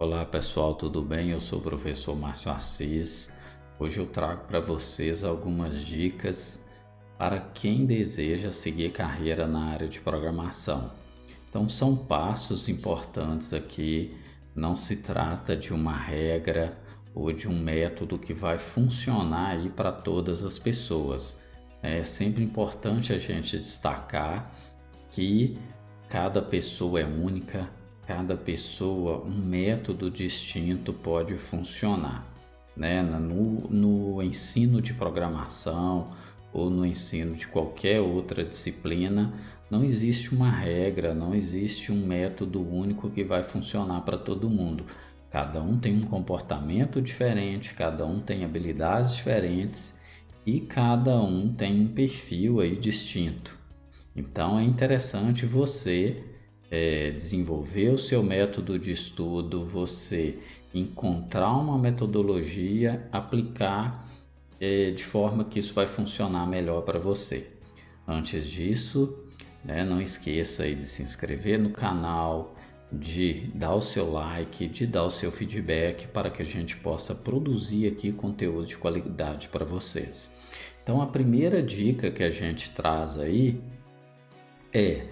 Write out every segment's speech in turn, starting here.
Olá pessoal, tudo bem? Eu sou o professor Márcio Assis. Hoje eu trago para vocês algumas dicas para quem deseja seguir carreira na área de programação. Então são passos importantes aqui, não se trata de uma regra ou de um método que vai funcionar aí para todas as pessoas. É sempre importante a gente destacar que cada pessoa é única, cada pessoa, um método distinto pode funcionar, né? No ensino de programação ou no ensino de qualquer outra disciplina, não existe uma regra, não existe um método único que vai funcionar para todo mundo. Cada um tem um comportamento diferente, cada um tem habilidades diferentes e cada um tem um perfil aí distinto. Então é interessante você desenvolver o seu método de estudo, você encontrar uma metodologia, aplicar de forma que isso vai funcionar melhor para você. Antes disso, né, não esqueça aí de se inscrever no canal, de dar o seu like, de dar o seu feedback para que a gente possa produzir aqui conteúdo de qualidade para vocês. Então a primeira dica que a gente traz aí é: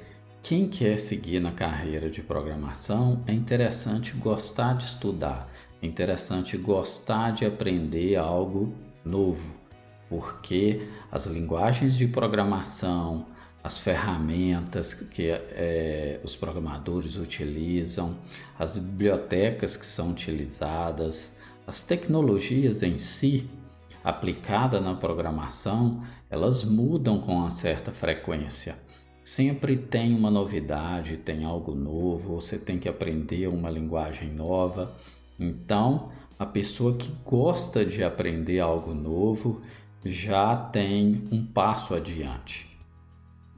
quem quer seguir na carreira de programação, é interessante gostar de estudar, é interessante gostar de aprender algo novo, porque as linguagens de programação, as ferramentas que os programadores utilizam, as bibliotecas que são utilizadas, as tecnologias em si aplicadas na programação, elas mudam com uma certa frequência. Sempre tem uma novidade, tem algo novo, você tem que aprender uma linguagem nova. Então, a pessoa que gosta de aprender algo novo já tem um passo adiante,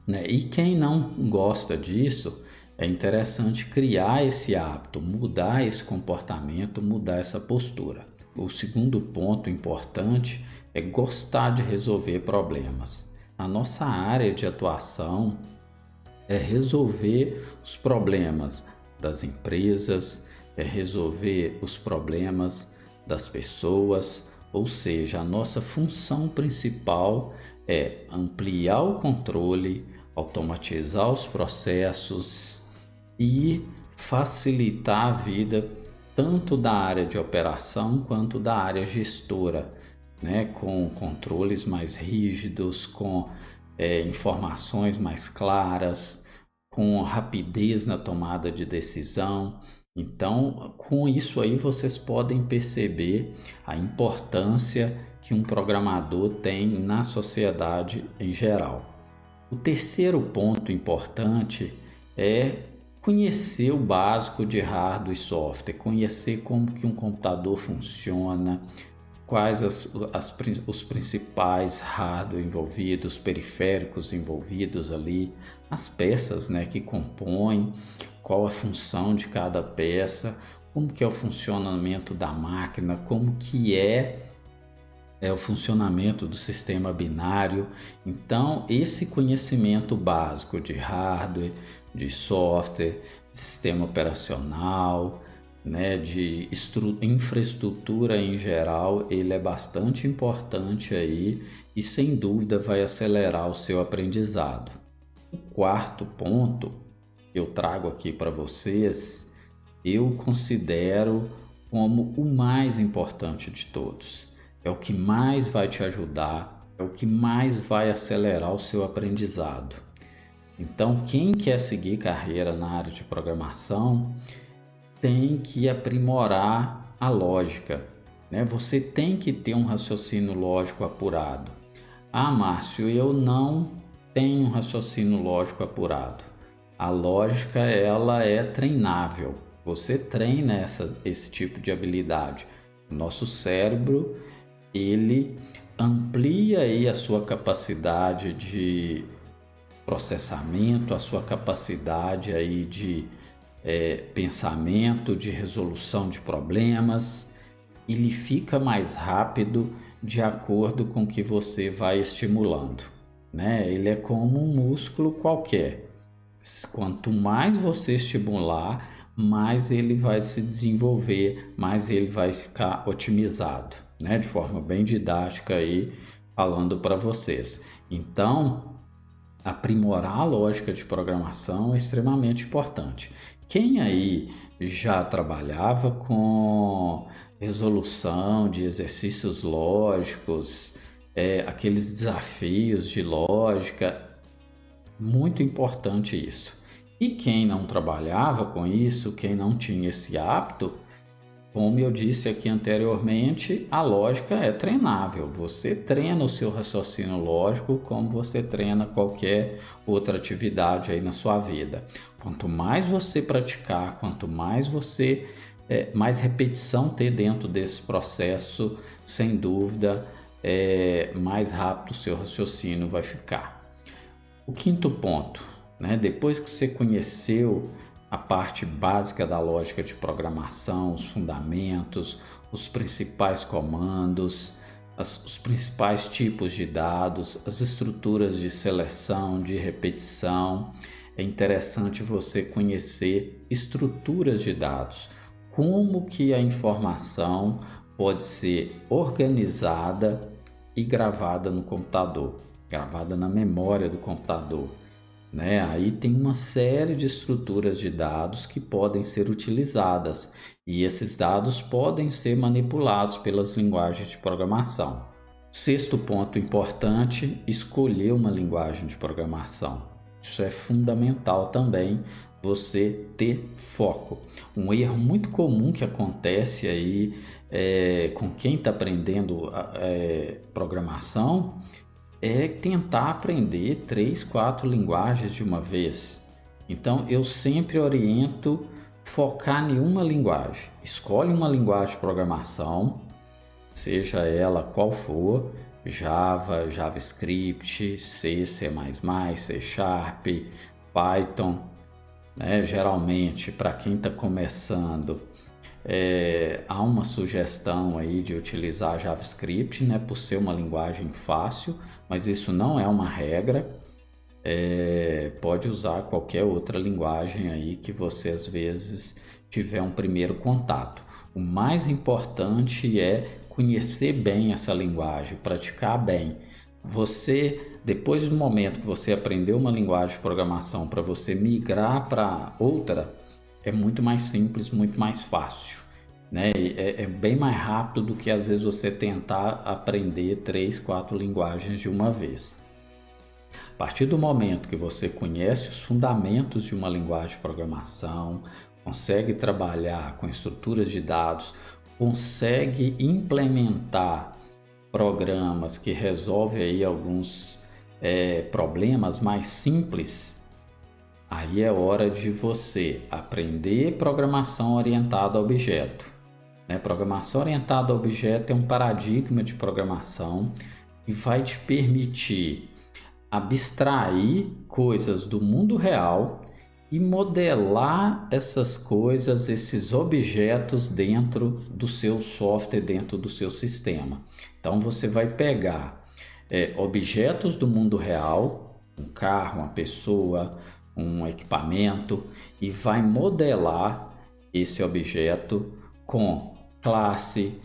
né? E quem não gosta disso, é interessante criar esse hábito, mudar esse comportamento, mudar essa postura. O segundo ponto importante é gostar de resolver problemas. A nossa área de atuação é resolver os problemas das empresas, é resolver os problemas das pessoas, ou seja, a nossa função principal é ampliar o controle, automatizar os processos e facilitar a vida tanto da área de operação quanto da área gestora, né? Com controles mais rígidos, com informações mais claras, com rapidez na tomada de decisão. Então, com isso aí vocês podem perceber a importância que um programador tem na sociedade em geral. O terceiro ponto importante é conhecer o básico de hardware e software, conhecer como que um computador funciona, quais os principais hardware envolvidos, periféricos envolvidos ali, as peças, né, que compõem, qual a função de cada peça, como que é o funcionamento da máquina, como que é o funcionamento do sistema binário. Então, esse conhecimento básico de hardware, de software, de sistema operacional, né, de infraestrutura em geral, ele é bastante importante aí e sem dúvida vai acelerar o seu aprendizado. O quarto ponto que eu trago aqui para vocês, eu considero como o mais importante de todos. É o que mais vai te ajudar, é o que mais vai acelerar o seu aprendizado. Então, quem quer seguir carreira na área de programação tem que aprimorar a lógica, né? Você tem que ter um raciocínio lógico apurado. Ah, Márcio, eu não tenho um raciocínio lógico apurado. A lógica, ela é treinável. Você treina esse tipo de habilidade. O nosso cérebro, ele amplia aí a sua capacidade de processamento, a sua capacidade aí de pensamento, de resolução de problemas. Ele fica mais rápido de acordo com o que você vai estimulando, né? Ele é como um músculo qualquer. Quanto mais você estimular, mais ele vai se desenvolver, mais ele vai ficar otimizado, né? De forma bem didática aí, falando para vocês. Então, aprimorar a lógica de programação é extremamente importante. Quem aí já trabalhava com resolução de exercícios lógicos, aqueles desafios de lógica, muito importante isso. E quem não trabalhava com isso, quem não tinha esse hábito, como eu disse aqui anteriormente, a lógica é treinável. Você treina o seu raciocínio lógico como você treina qualquer outra atividade aí na sua vida. Quanto mais você praticar, quanto mais você mais repetição ter dentro desse processo, sem dúvida, mais rápido o seu raciocínio vai ficar. O quinto ponto, né? Depois que você conheceu a parte básica da lógica de programação, os fundamentos, os principais comandos, os principais tipos de dados, as estruturas de seleção, de repetição, é interessante você conhecer estruturas de dados, como que a informação pode ser organizada e gravada no computador, gravada na memória do computador, né? Aí tem uma série de estruturas de dados que podem ser utilizadas e esses dados podem ser manipulados pelas linguagens de programação. Sexto ponto importante, escolher uma linguagem de programação. Isso é fundamental também, você ter foco. Um erro muito comum que acontece aí com quem está aprendendo programação é tentar aprender 3, 4 linguagens de uma vez. Então eu sempre oriento focar em uma linguagem. Escolhe uma linguagem de programação, seja ela qual for, Java, JavaScript, C, C++, C Sharp, Python, né? Geralmente, para quem está começando, há uma sugestão aí de utilizar JavaScript, né? Por ser uma linguagem fácil, mas isso não é uma regra. Pode usar qualquer outra linguagem aí que você às vezes tiver um primeiro contato. O mais importante é conhecer bem essa linguagem, praticar bem. Você, depois do momento que você aprendeu uma linguagem de programação, para você migrar para outra, é muito mais simples, muito mais fácil, né? É bem mais rápido do que às vezes você tentar aprender 3, 4 linguagens de uma vez. A partir do momento que você conhece os fundamentos de uma linguagem de programação, consegue trabalhar com estruturas de dados, consegue implementar programas que resolvem aí alguns problemas mais simples, aí é hora de você aprender programação orientada a objeto. Programação orientada a objeto é um paradigma de programação que vai te permitir abstrair coisas do mundo real e modelar essas coisas, esses objetos dentro do seu software, dentro do seu sistema. Então você vai pegar objetos do mundo real, um carro, uma pessoa, um equipamento, e vai modelar esse objeto com classe,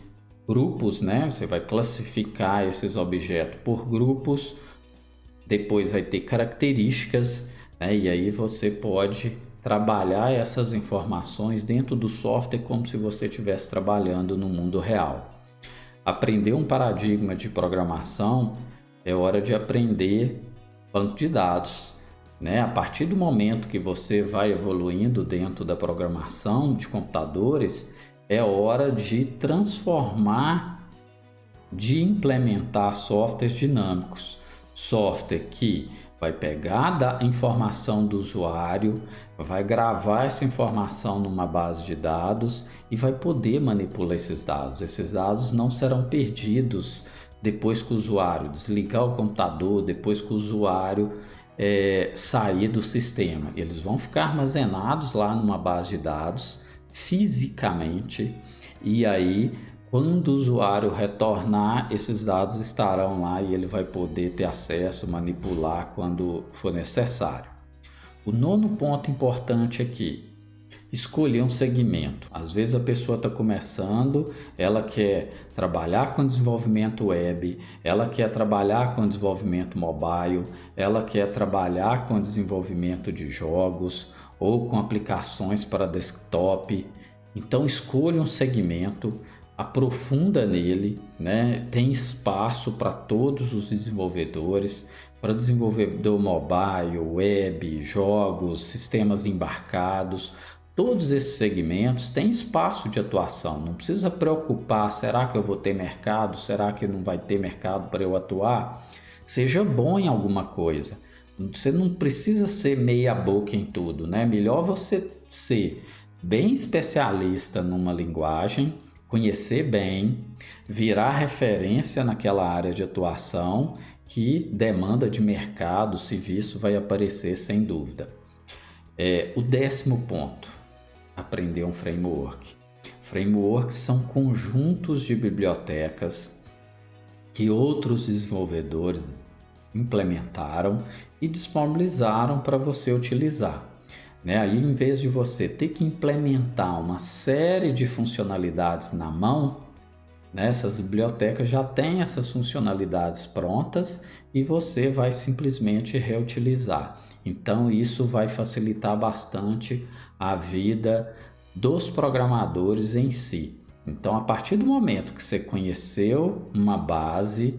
grupos, né? Você vai classificar esses objetos por grupos, depois vai ter características, né? E aí você pode trabalhar essas informações dentro do software como se você estivesse trabalhando no mundo real. Aprender um paradigma de programação é hora de aprender banco de dados, né? A partir do momento que você vai evoluindo dentro da programação de computadores, é hora de transformar, de implementar softwares dinâmicos. Software que vai pegar a informação do usuário, vai gravar essa informação numa base de dados e vai poder manipular esses dados. Esses dados não serão perdidos depois que o usuário desligar o computador, depois que o usuário sair do sistema. Eles vão ficar armazenados lá numa base de dados fisicamente, e aí quando o usuário retornar, esses dados estarão lá e ele vai poder ter acesso, manipular quando for necessário. O nono ponto importante aqui, Escolher um segmento. Às vezes a pessoa está começando, ela quer trabalhar com desenvolvimento web, ela quer trabalhar com desenvolvimento mobile, ela quer trabalhar com desenvolvimento de jogos ou com aplicações para desktop. Então escolha um segmento, aprofunda nele, né? Tem espaço para todos os desenvolvedores, para desenvolvedor mobile, web, jogos, sistemas embarcados. Todos esses segmentos têm espaço de atuação, não precisa preocupar, será que eu vou ter mercado, será que não vai ter mercado para eu atuar? Seja bom em alguma coisa, você não precisa ser meia boca em tudo, né? Melhor você ser bem especialista numa linguagem, conhecer bem, virar referência naquela área de atuação que demanda de mercado, serviço vai aparecer sem dúvida. O 10º ponto. Aprender um framework. Frameworks são conjuntos de bibliotecas que outros desenvolvedores implementaram e disponibilizaram para você utilizar. Aí, em vez de você ter que implementar uma série de funcionalidades na mão, essas bibliotecas já têm essas funcionalidades prontas e você vai simplesmente reutilizar. Então, isso vai facilitar bastante a vida dos programadores em si. Então, a partir do momento que você conheceu uma base,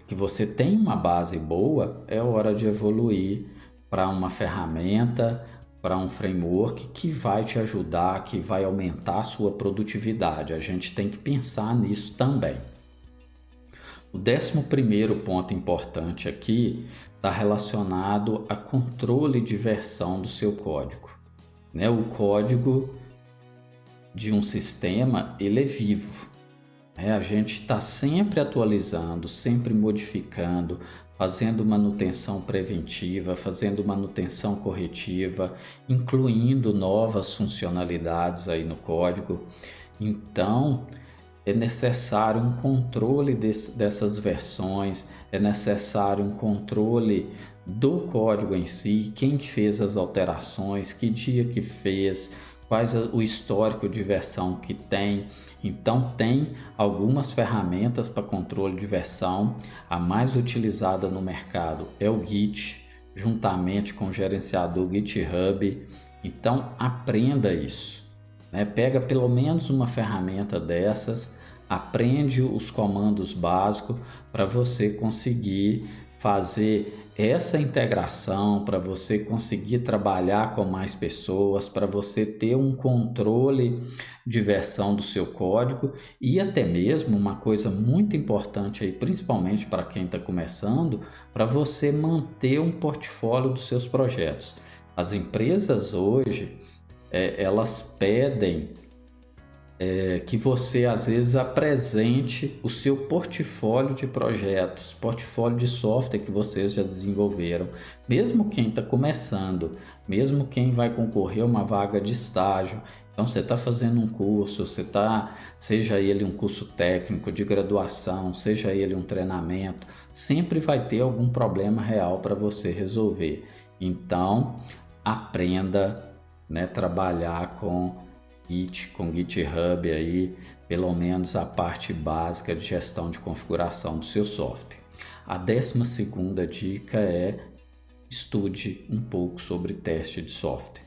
que você tem uma base boa, é hora de evoluir para uma ferramenta, para um framework que vai te ajudar, que vai aumentar a sua produtividade. A gente tem que pensar nisso também. O 11º ponto importante aqui está relacionado a controle de versão do seu código. O código de um sistema, ele é vivo. A gente está sempre atualizando, sempre modificando, fazendo manutenção preventiva, fazendo manutenção corretiva, incluindo novas funcionalidades aí no código. Então, é necessário um controle dessas versões, é necessário um controle do código em si, quem que fez as alterações, que dia que fez, quais o histórico de versão que tem. Então tem algumas ferramentas para controle de versão. A mais utilizada no mercado é o Git, juntamente com o gerenciador GitHub. Então aprenda isso. Pega pelo menos uma ferramenta dessas, aprende os comandos básicos para você conseguir fazer essa integração, para você conseguir trabalhar com mais pessoas, para você ter um controle de versão do seu código e até mesmo uma coisa muito importante aí, principalmente para quem está começando, para você manter um portfólio dos seus projetos. As empresas hoje, elas pedem que você às vezes apresente o seu portfólio de projetos, portfólio de software que vocês já desenvolveram, mesmo quem está começando, mesmo quem vai concorrer a uma vaga de estágio. Então você está fazendo um curso, seja ele um curso técnico de graduação, seja ele um treinamento, sempre vai ter algum problema real para você resolver. Então aprenda, trabalhar com Git, com GitHub aí, pelo menos a parte básica de gestão de configuração do seu software. A 12ª dica é: estude um pouco sobre teste de software.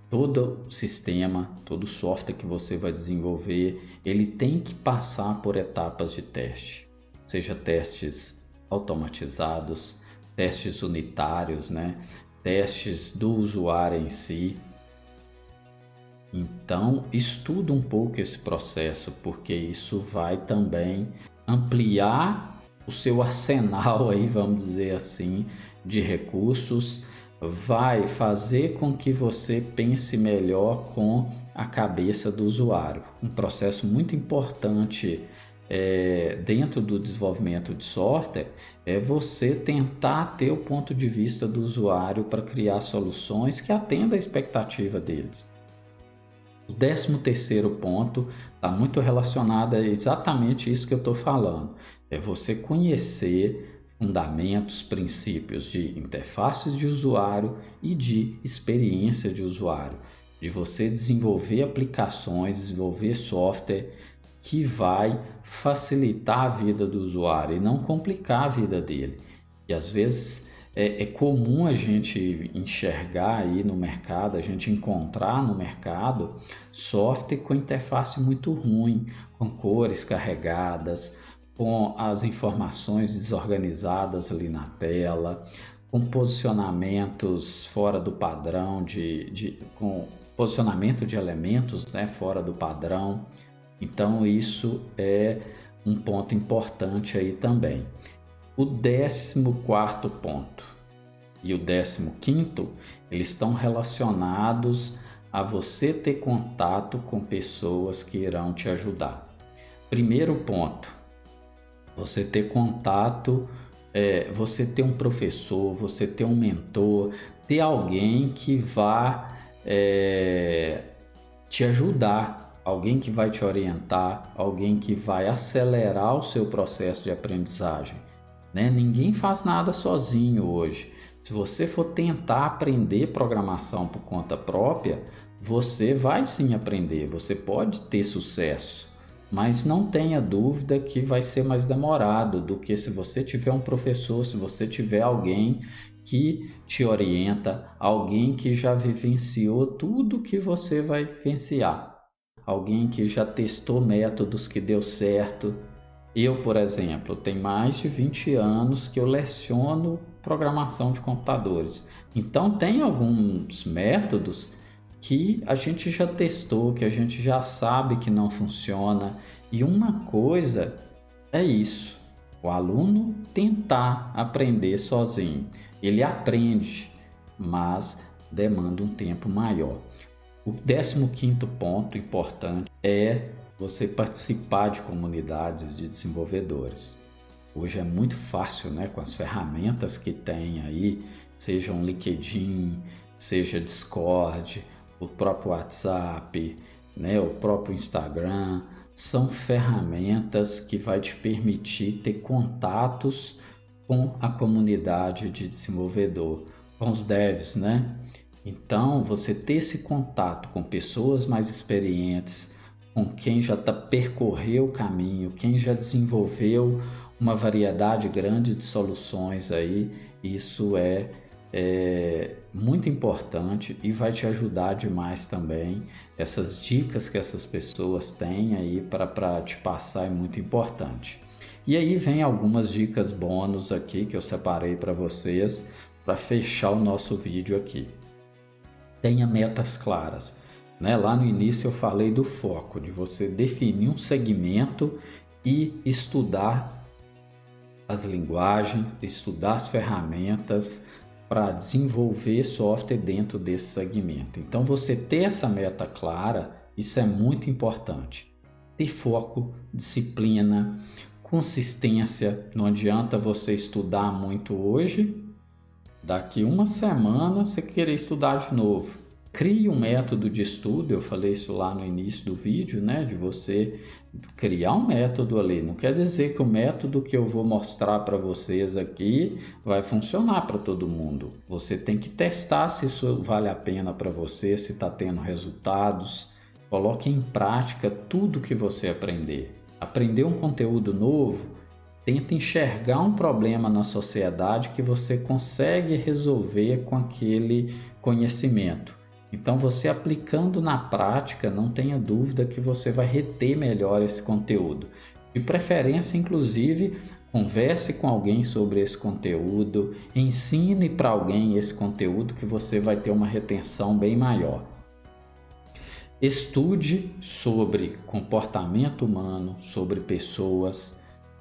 Todo sistema, todo software que você vai desenvolver, ele tem que passar por etapas de teste, seja testes automatizados, testes unitários, testes do usuário em si. Então, estuda um pouco esse processo, porque isso vai também ampliar o seu arsenal aí, vamos dizer assim, de recursos, vai fazer com que você pense melhor com a cabeça do usuário. Um processo muito importante dentro do desenvolvimento de software é você tentar ter o ponto de vista do usuário para criar soluções que atendam a expectativa deles. O 13º ponto está muito relacionado a exatamente isso que eu estou falando. É você conhecer fundamentos, princípios de interfaces de usuário e de experiência de usuário. de você desenvolver aplicações, desenvolver software que vai facilitar a vida do usuário e não complicar a vida dele. E às vezes é comum a gente enxergar aí no mercado, a gente encontrar no mercado software com interface muito ruim, com cores carregadas, com as informações desorganizadas ali na tela, com posicionamentos fora do padrão, com posicionamento de elementos, né, fora do padrão. Então isso é um ponto importante aí também. O 14º ponto e o 15º, eles estão relacionados a você ter contato com pessoas que irão te ajudar. Primeiro ponto, você ter contato, você ter um professor, você ter um mentor, ter alguém que vá te ajudar, alguém que vai te orientar, alguém que vai acelerar o seu processo de aprendizagem, né? Ninguém faz nada sozinho hoje. Se você for tentar aprender programação por conta própria, você vai sim aprender, você pode ter sucesso, mas não tenha dúvida que vai ser mais demorado do que se você tiver um professor, se você tiver alguém que te orienta, alguém que já vivenciou tudo que você vai vivenciar, alguém que já testou métodos que deu certo. Eu, por exemplo, tenho mais de 20 anos que eu leciono programação de computadores. Então, tem alguns métodos que a gente já testou, que a gente já sabe que não funciona. E uma coisa é isso, o aluno tentar aprender sozinho. Ele aprende, mas demanda um tempo maior. O 15º ponto importante é você participar de comunidades de desenvolvedores. Hoje é muito fácil, né, com as ferramentas que tem aí, seja um LinkedIn, seja Discord, o próprio WhatsApp, né, o próprio Instagram, são ferramentas que vai te permitir ter contatos com a comunidade de desenvolvedor, com os devs, né? Então, você ter esse contato com pessoas mais experientes, com quem já percorreu o caminho, quem já desenvolveu uma variedade grande de soluções aí, isso é muito importante e vai te ajudar demais também. Essas dicas que essas pessoas têm aí para te passar é muito importante. E aí vem algumas dicas bônus aqui que eu separei para vocês para fechar o nosso vídeo aqui. Tenha metas claras, né? Lá no início eu falei do foco, de você definir um segmento e estudar as linguagens, estudar as ferramentas para desenvolver software dentro desse segmento. Então, você ter essa meta clara, isso é muito importante. Ter foco, disciplina, consistência. Não adianta você estudar muito hoje, daqui uma semana você querer estudar de novo. Crie um método de estudo, eu falei isso lá no início do vídeo, né? De você criar um método ali. Não quer dizer que o método que eu vou mostrar para vocês aqui vai funcionar para todo mundo. Você tem que testar se isso vale a pena para você, se está tendo resultados. Coloque em prática tudo que você aprender. Aprender um conteúdo novo, tenta enxergar um problema na sociedade que você consegue resolver com aquele conhecimento. Então, você aplicando na prática, não tenha dúvida que você vai reter melhor esse conteúdo. De preferência, inclusive, converse com alguém sobre esse conteúdo, ensine para alguém esse conteúdo que você vai ter uma retenção bem maior. Estude sobre comportamento humano, sobre pessoas.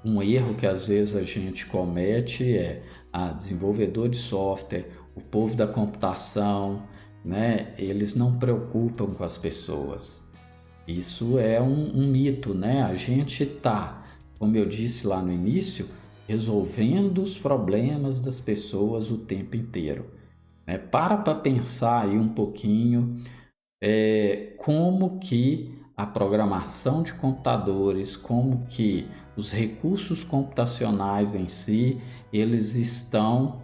Um erro que às vezes a gente comete é desenvolvedor de software, o povo da computação, né? Eles não preocupam com as pessoas. Isso é um mito, né? A gente está, como eu disse lá no início, resolvendo os problemas das pessoas o tempo inteiro, né? Para pensar aí um pouquinho como que a programação de computadores, como que os recursos computacionais em si, eles estão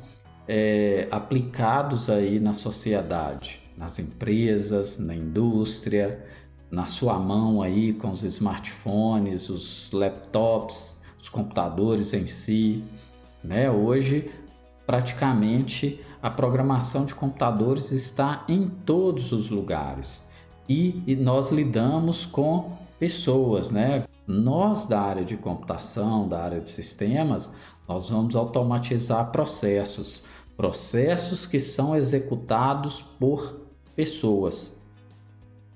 aplicados aí na sociedade, nas empresas, na indústria, na sua mão aí com os smartphones, os laptops, os computadores em si, né? Hoje, praticamente, a programação de computadores está em todos os lugares e nós lidamos com pessoas, né? Nós da área de computação, da área de sistemas, nós vamos automatizar processos que são executados por pessoas.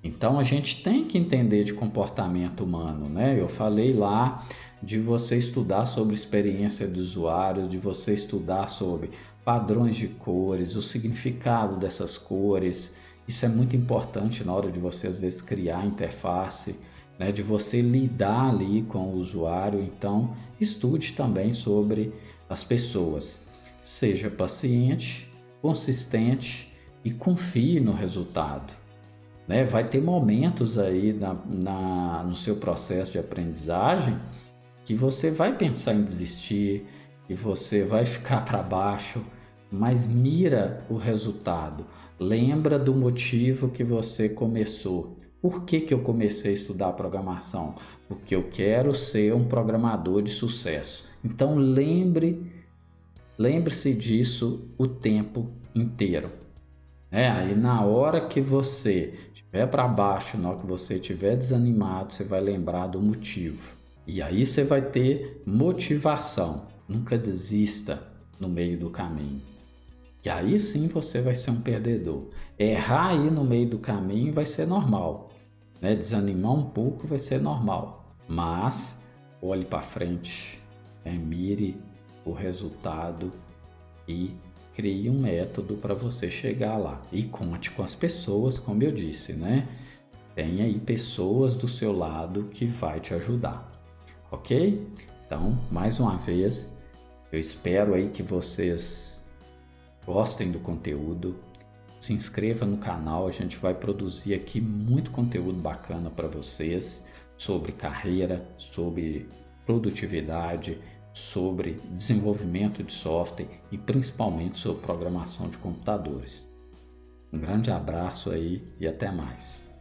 Então a gente tem que entender de comportamento humano, né? Eu falei lá de você estudar sobre experiência do usuário, de você estudar sobre padrões de cores, o significado dessas cores. Isso é muito importante na hora de você às vezes criar a interface, né? De você lidar ali com o usuário. Então estude também sobre as pessoas. Seja paciente, consistente e confie no resultado, né? Vai ter momentos aí no seu processo de aprendizagem que você vai pensar em desistir, que você vai ficar para baixo, mas mira o resultado. Lembra do motivo que você começou. Por que eu comecei a estudar programação? Porque eu quero ser um programador de sucesso. Então lembre-se disso o tempo inteiro. Aí na hora que você estiver para baixo, na hora que você estiver desanimado, você vai lembrar do motivo. E aí você vai ter motivação. Nunca desista no meio do caminho. Que aí sim você vai ser um perdedor. Errar aí no meio do caminho vai ser normal, né? Desanimar um pouco vai ser normal. Mas olhe para frente, mire o resultado e crie um método para você chegar lá. E conte com as pessoas, como eu disse, né? Tem aí pessoas do seu lado que vai te ajudar, ok? Então, mais uma vez, eu espero aí que vocês gostem do conteúdo. Se inscreva no canal, a gente vai produzir aqui muito conteúdo bacana para vocês sobre carreira, sobre produtividade, sobre desenvolvimento de software e principalmente sobre programação de computadores. Um grande abraço aí e até mais.